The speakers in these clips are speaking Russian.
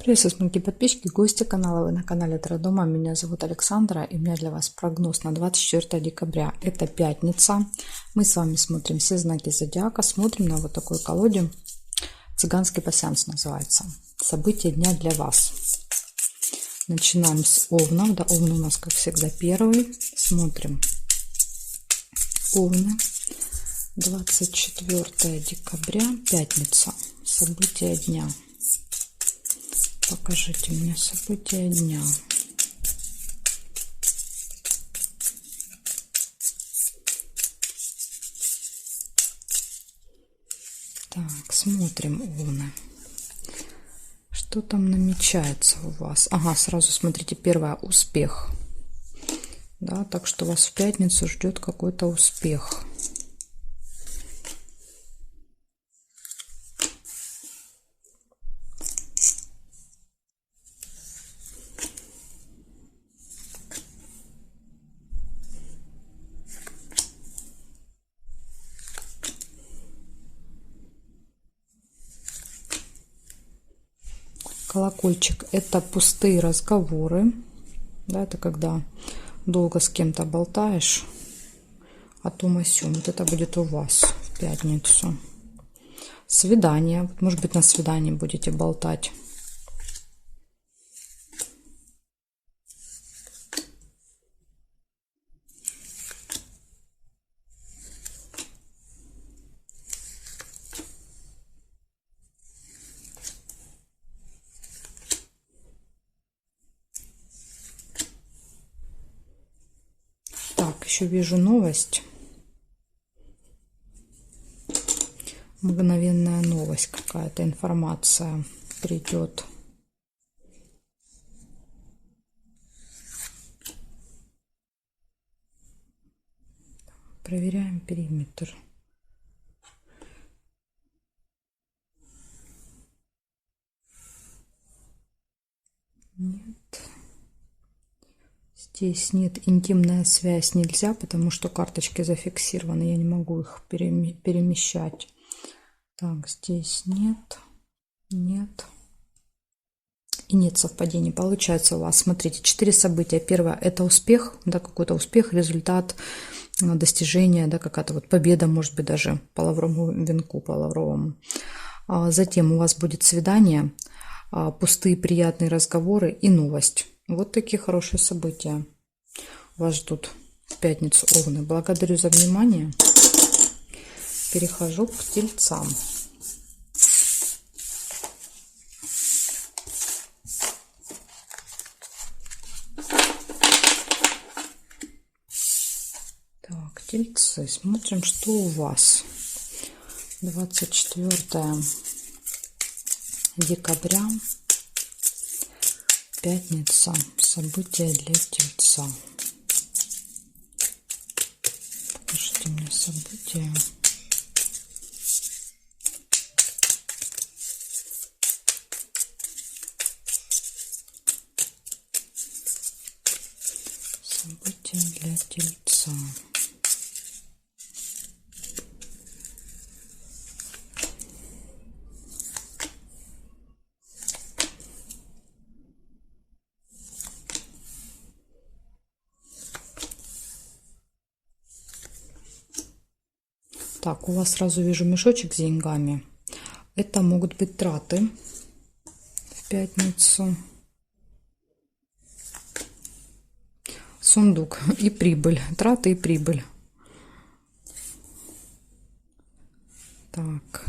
Приветствую, смотрите, подписчики, гости канала. Вы на канале Таро-дома. Меня зовут Александра, и у меня для вас прогноз на 24 декабря. Это пятница. Мы с вами смотрим все знаки зодиака. Смотрим на вот такой колоде. Цыганский пасьянс называется. События дня для вас. Начинаем с Овнов. Да, Овны у нас, как всегда, первый. Смотрим Овны. 24 декабря, пятница. События дня. Покажите мне события дня. Так, смотрим, Овны. Что там намечается у вас? Ага, сразу смотрите, первое, успех. Да, так что вас в пятницу ждет какой-то успех. Колокольчик — это пустые разговоры, да, это когда долго с кем-то болтаешь о том о сём. Вот это будет у вас в пятницу. Свидание, может быть, на свидании будете болтать. Еще вижу новость. Мгновенная новость, какая-то информация придет. Проверяем периметр. Нет. Здесь нет, интимная связь нельзя, потому что карточки зафиксированы, я не могу их перемещать. Так, здесь нет, нет. И нет совпадений. Получается у вас, смотрите, 4 события. Первое — это успех, да, какой-то успех, результат, достижение, да, какая-то вот победа, может быть, даже по лавровому венку, по лавровому. Затем у вас будет свидание, пустые приятные разговоры и новость. Вот такие хорошие события вас ждут в пятницу, Овны. Благодарю за внимание. Перехожу к Тельцам. Так, Тельцы. Смотрим, что у вас. 24 декабря. Пятница. События для Тельца. Покажите мне события. События для Тельца. Так, у вас сразу вижу мешочек с деньгами. Это могут быть траты в пятницу. Сундук и прибыль. Траты и прибыль. Так.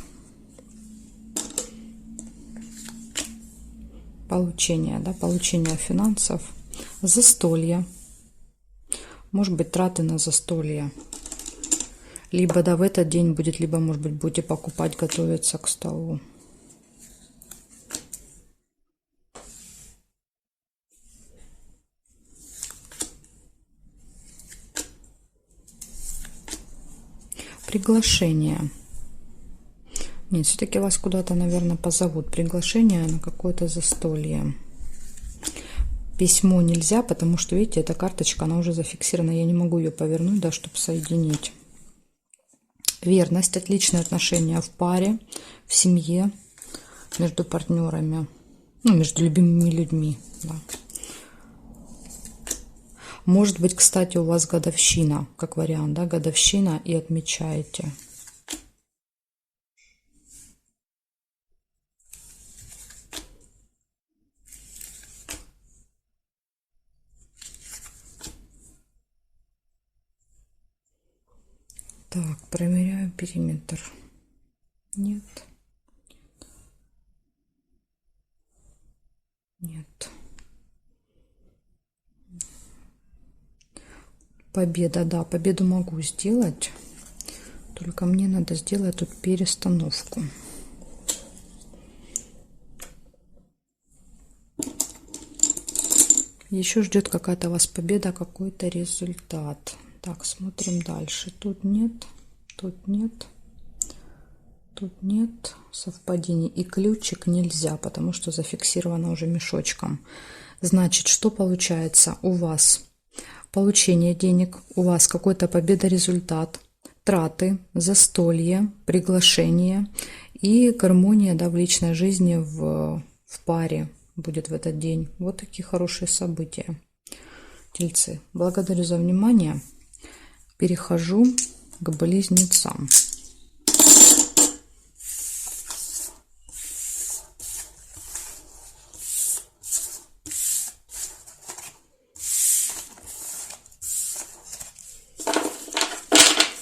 Получение, да, получение финансов. Застолье. Может быть, траты на застолье. Либо, да, в этот день будет, либо, может быть, будете покупать, готовиться к столу. Приглашение. Нет, все-таки вас куда-то, наверное, позовут. Приглашение на какое-то застолье. Письмо нельзя, потому что, видите, эта карточка, она уже зафиксирована. Я не могу ее повернуть, да, чтобы соединить. Верность, отличные отношения в паре, в семье, между партнерами. Ну, между любимыми людьми, да. Может быть, кстати, у вас годовщина, как вариант, да, годовщина, и отмечаете. Так, проверяю периметр. Нет. Нет. Победа, да, победу могу сделать. Только мне надо сделать тут перестановку. Еще ждет какая-то вас победа, какой-то результат. Так, смотрим дальше. Тут нет, тут нет, тут нет совпадений. И ключик нельзя, потому что зафиксировано уже мешочком. Значит, что получается у вас? Получение денег, у вас какой-то победа, результат, траты, застолье, приглашение и гармония, да, в личной жизни, в паре будет в этот день. Вот такие хорошие события, Тельцы. Благодарю за внимание. Перехожу к Близнецам.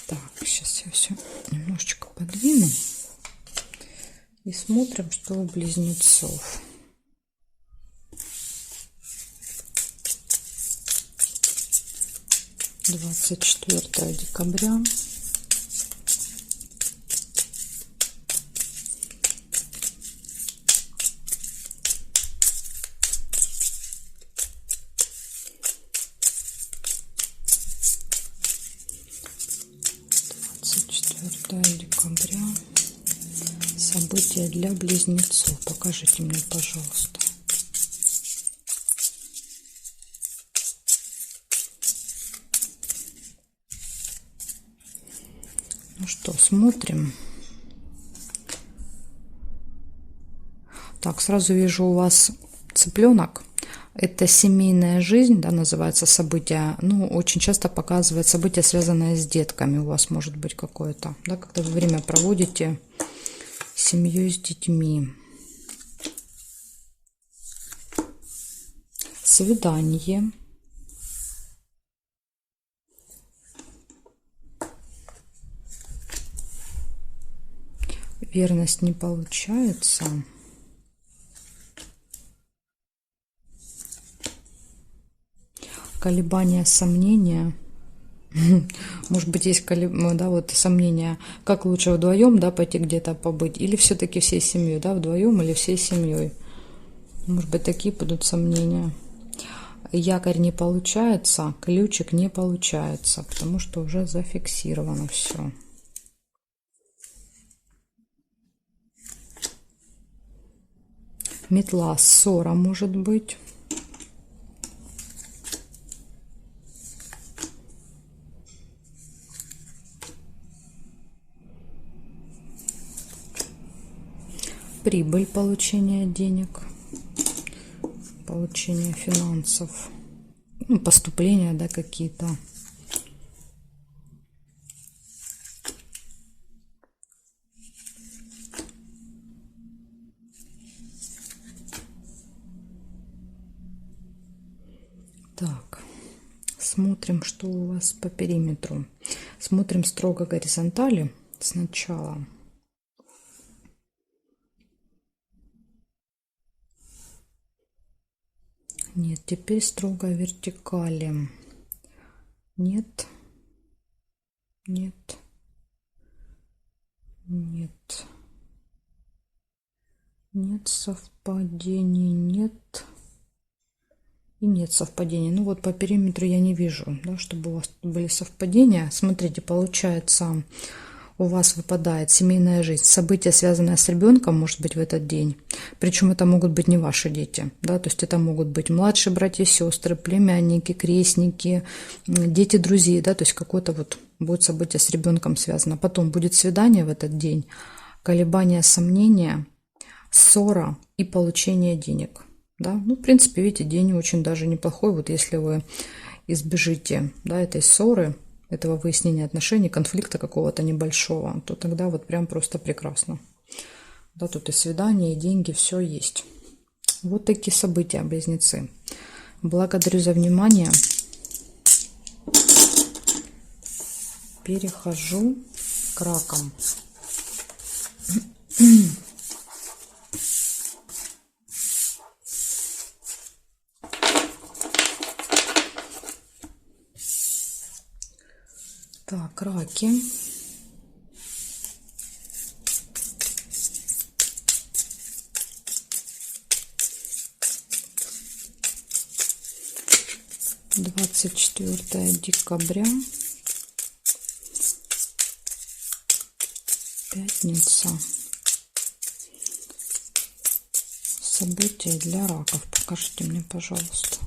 Так, сейчас я все немножечко подвину. И смотрим, что у Близнецов. Двадцать 24 декабря. Декабря. События для Близнецов. Покажите мне, пожалуйста. Ну что, смотрим. Так, сразу вижу у вас цыпленок. Это семейная жизнь, да, называется события. Ну, очень часто показывает события, связанные с детками. У вас может быть какое-то, да, когда вы время проводите с семьей, с детьми. Свидание. Верность не получается. Колебания, сомнения. Может быть, есть да, вот сомнения, как лучше вдвоем, да, пойти где-то побыть, или все-таки всей семьей, да, вдвоем или всей семьей. Может быть, такие будут сомнения. Якорь не получается, ключик не получается, потому что уже зафиксировано все. Метла, ссора может быть. Прибыль, получение денег, получение финансов, ну, поступления, да, какие-то. Так, смотрим, что у вас по периметру. Смотрим строго горизонтали сначала. Нет, теперь строго вертикали. Нет, нет, нет, нет совпадений, нет. И нет совпадений. Ну вот по периметру я не вижу, да, чтобы у вас были совпадения. Смотрите, получается, у вас выпадает семейная жизнь, события, связанные с ребенком, может быть, в этот день. Причем это могут быть не ваши дети, да, то есть это могут быть младшие братья, сестры, племянники, крестники, дети друзей, да, то есть какое-то вот будет событие с ребенком связано. Потом будет свидание в этот день, колебания, сомнения, ссора и получение денег. Да? Ну, в принципе, видите, день очень даже неплохой. Вот если вы избежите, да, этой ссоры, этого выяснения отношений, конфликта какого-то небольшого, то тогда вот прям просто прекрасно. Да, тут и свидания, и деньги, все есть. Вот такие события, близнецы. Благодарю за внимание. Перехожу к ракам. Так, раки. Двадцать 24 декабря. Пятница. События для раков. Покажите мне, пожалуйста.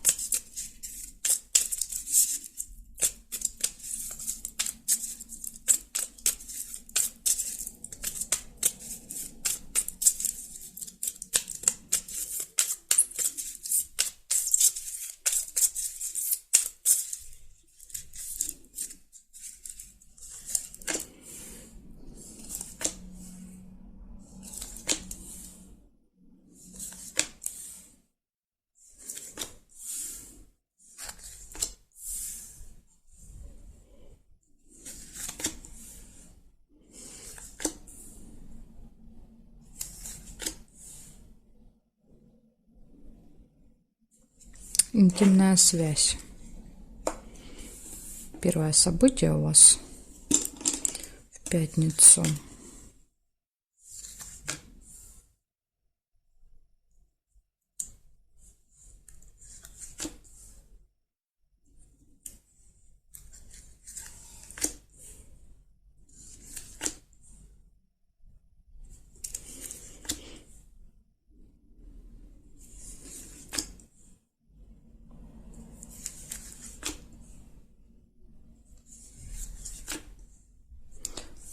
Интимная связь. Первое событие у вас в пятницу.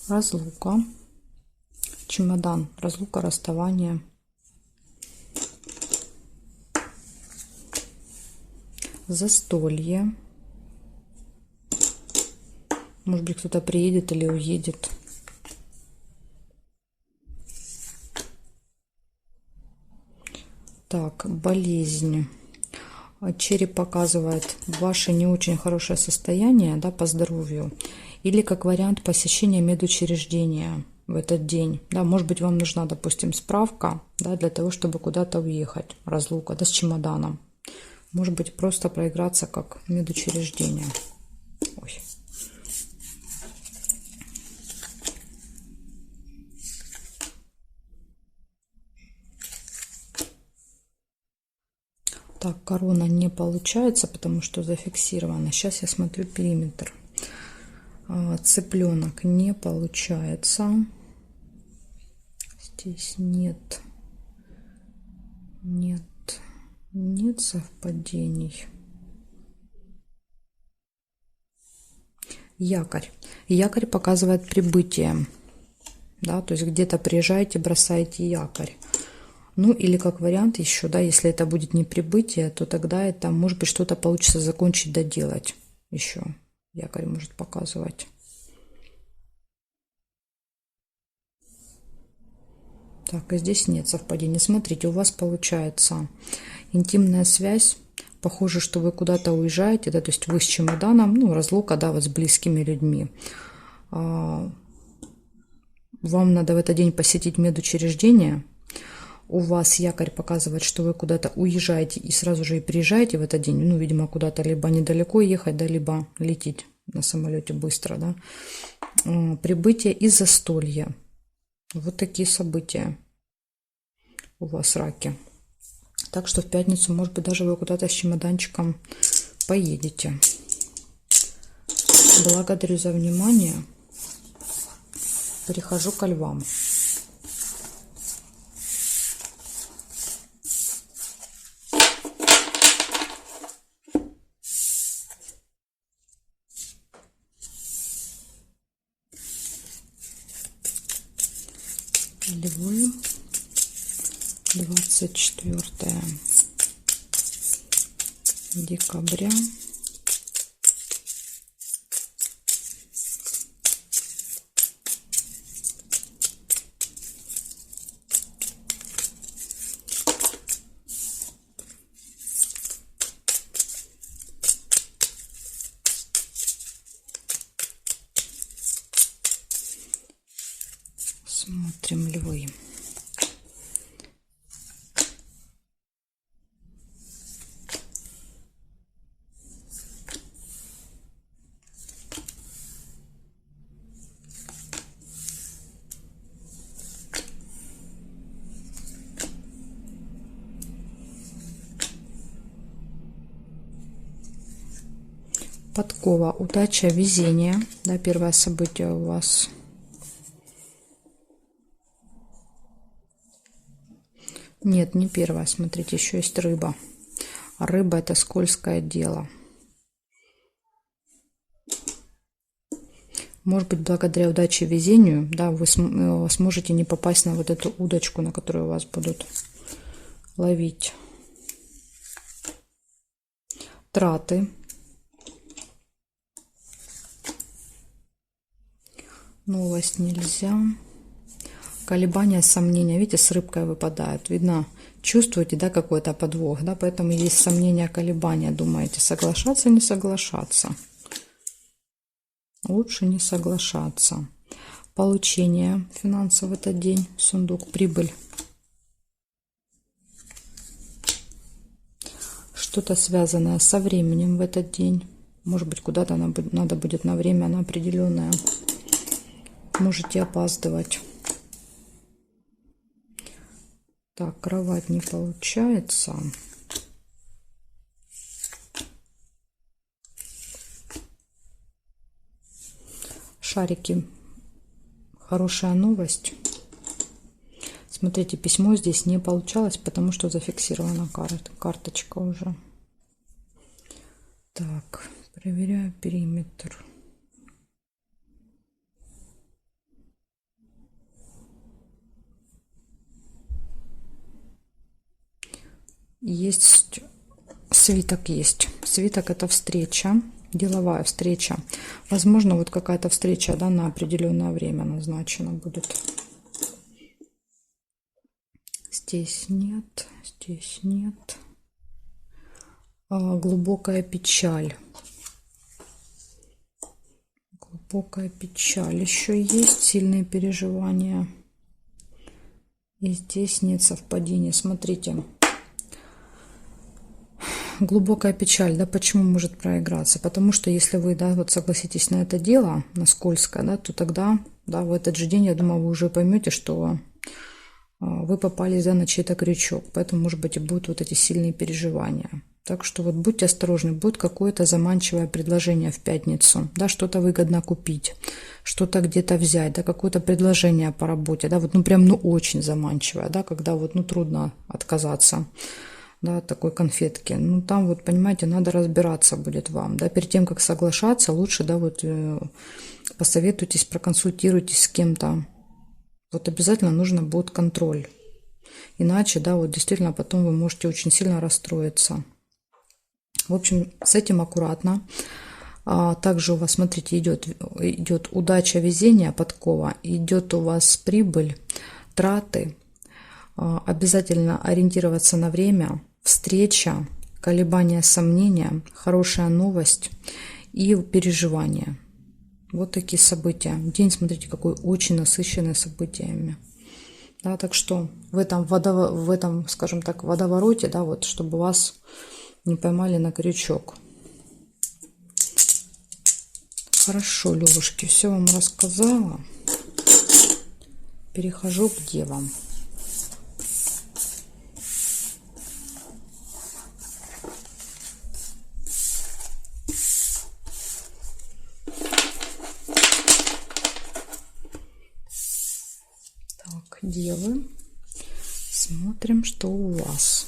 Разлука. Чемодан. Разлука, расставание. Застолье. Может быть, кто-то приедет или уедет. Так, болезнь. Череп показывает ваше не очень хорошее состояние, да, по здоровью. Или как вариант посещения медучреждения в этот день. Да, может быть, вам нужна, допустим, справка, да, для того, чтобы куда-то уехать. Разлука, да, с чемоданом. Может быть, просто проиграться как медучреждение. Ой. Так, корона не получается, потому что зафиксирована. Сейчас я смотрю периметр. Цыпленок не получается. Здесь нет совпадений. Якорь. Якорь показывает прибытие. Да, то есть где-то приезжаете, бросаете якорь. Ну или как вариант еще, да, если это будет не прибытие, то тогда это, может быть, что-то получится закончить, доделать еще. Якорь может показывать. Так, и здесь нет совпадений. Смотрите, у вас получается интимная связь. Похоже, что вы куда-то уезжаете, да, то есть вы с чемоданом, ну, разлука, да, вот с близкими людьми. Вам надо в этот день посетить медучреждение. У вас якорь показывает, что вы куда-то уезжаете и сразу же и приезжаете в этот день. Ну, видимо, куда-то либо недалеко ехать, да, либо лететь на самолете быстро, да. Прибытие и застолье. Вот такие события у вас, раки. Так что в пятницу, может быть, даже вы куда-то с чемоданчиком поедете. Благодарю за внимание. Перехожу ко львам. Львы. 24 декабря. Смотрим львы. Подкова, удача, везение. Да, первое событие у вас. Нет, не первое. Смотрите, еще есть рыба. А рыба — это скользкое дело. Может быть, благодаря удаче и везению, да, вы сможете не попасть на вот эту удочку, на которую вас будут ловить. Траты. Новость нельзя. Колебания, сомнения. Видите, с рыбкой выпадают. Видно, чувствуете, да, какой-то подвох, да, поэтому есть сомнения, колебания. Думаете, соглашаться, не соглашаться. Лучше не соглашаться. Получение финансов в этот день. Сундук, прибыль. Что-то связанное со временем в этот день. Может быть, куда-то надо будет на время, на определенное. Можете опаздывать. Так, кровать не получается. Шарики. Хорошая новость. Смотрите, письмо здесь не получалось, потому что зафиксирована карточка уже. Так, проверяю периметр. Есть свиток, есть. Свиток — это встреча, деловая встреча. Возможно, вот какая-то встреча, да, на определенное время назначена будет. Здесь нет, здесь нет. Глубокая печаль. Глубокая печаль. Еще есть сильные переживания. И здесь нет совпадения. Смотрите. Глубокая печаль, да, почему может проиграться? Потому что если вы, да, вот согласитесь на это дело, на скользкое, да, то тогда, да, в этот же день, я думаю, вы уже поймете, что вы попали, да, на чей-то крючок. Поэтому, может быть, и будут вот эти сильные переживания. Так что вот будьте осторожны, будет какое-то заманчивое предложение в пятницу, да, что-то выгодно купить, что-то где-то взять, да, какое-то предложение по работе, да, вот, ну, прям, ну, очень заманчивое, да, когда вот, ну, трудно отказаться. Да, такой конфетки. Ну, там вот, понимаете, надо разбираться будет вам. Да, перед тем, как соглашаться, лучше, да, вот посоветуйтесь, проконсультируйтесь с кем-то. Вот обязательно нужно будет контроль. Иначе, да, вот действительно потом вы можете очень сильно расстроиться. В общем, с этим аккуратно. Также у вас, смотрите, идет удача, везение, подкова. Идет у вас прибыль, траты. Обязательно ориентироваться на время. Встреча, колебания, сомнения, хорошая новость и переживания. Вот такие события. День, смотрите, какой очень насыщенный событиями. Да, так что в этом, скажем так, водовороте, да, вот, чтобы вас не поймали на крючок. Хорошо, Левушки, все вам рассказала. Перехожу к девам. Девы, смотрим, что у вас.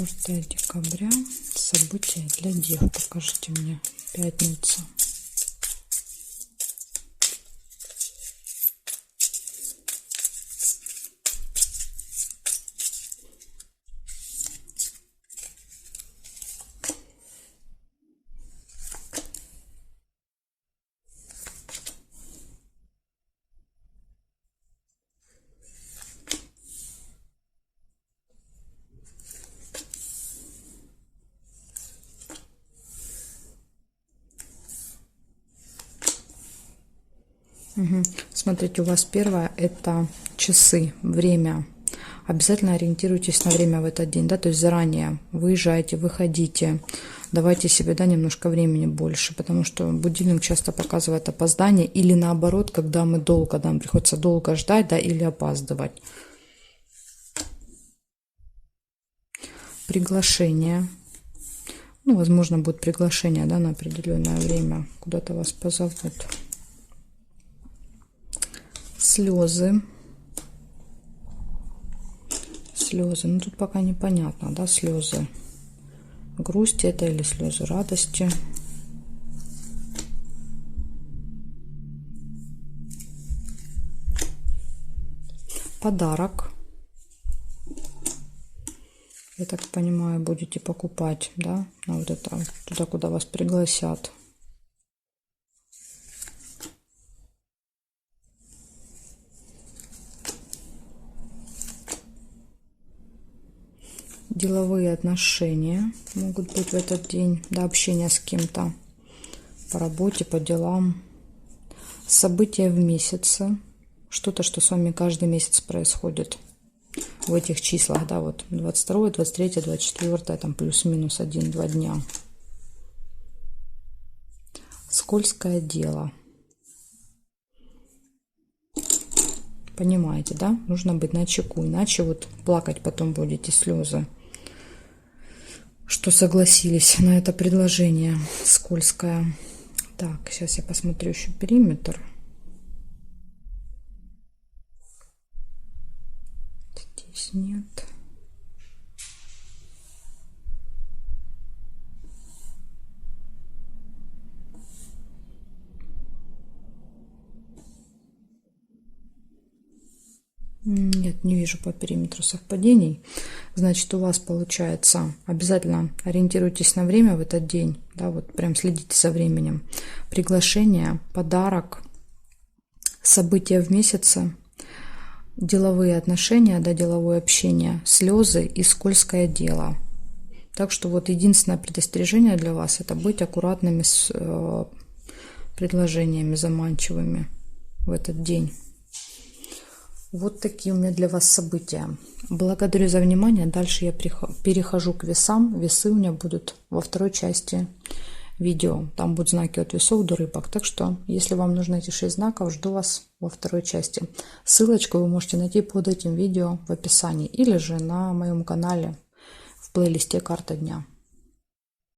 4 декабря. События для дев. Покажите мне. Пятница. Угу. Смотрите, у вас первое это часы, время. Обязательно ориентируйтесь на время в этот день, да, то есть заранее выезжайте, выходите, давайте себе, да, немножко времени больше, потому что будильник часто показывает опоздание или наоборот, когда мы долго, нам приходится долго ждать, да, или опаздывать. Приглашение. Ну, возможно, будет приглашение, да, на определенное время, куда-то вас позовут. Слезы. Слезы. Ну, тут пока непонятно, да, слезы грусти это или слезы радости. Подарок. Я так понимаю, будете покупать, да, на вот это, туда, куда вас пригласят. Деловые отношения могут быть в этот день, да, общение с кем-то по работе, по делам. События в месяце, что-то, что с вами каждый месяц происходит в этих числах, да, вот 22, 23, 24, там плюс-минус 1-2 дня. Скользкое дело. Понимаете, да? Нужно быть начеку, иначе вот плакать потом будете, слезы, что согласились на это предложение скользкое. Так, сейчас я посмотрю еще периметр. Здесь нет. Нет, не вижу по периметру совпадений. Значит, у вас получается, обязательно ориентируйтесь на время в этот день, да, вот прям следите за временем. Приглашение, подарок, события в месяце, деловые отношения, да, деловое общение, слезы и скользкое дело. Так что вот единственное предостережение для вас — это быть аккуратными с предложениями заманчивыми в этот день. Вот такие у меня для вас события. Благодарю за внимание. Дальше я перехожу к весам. Весы у меня будут во второй части видео. Там будут знаки от весов до рыбок. Так что, если вам нужны эти 6 знаков, жду вас во второй части. Ссылочку вы можете найти под этим видео в описании или же на моем канале в плейлисте «Карта дня».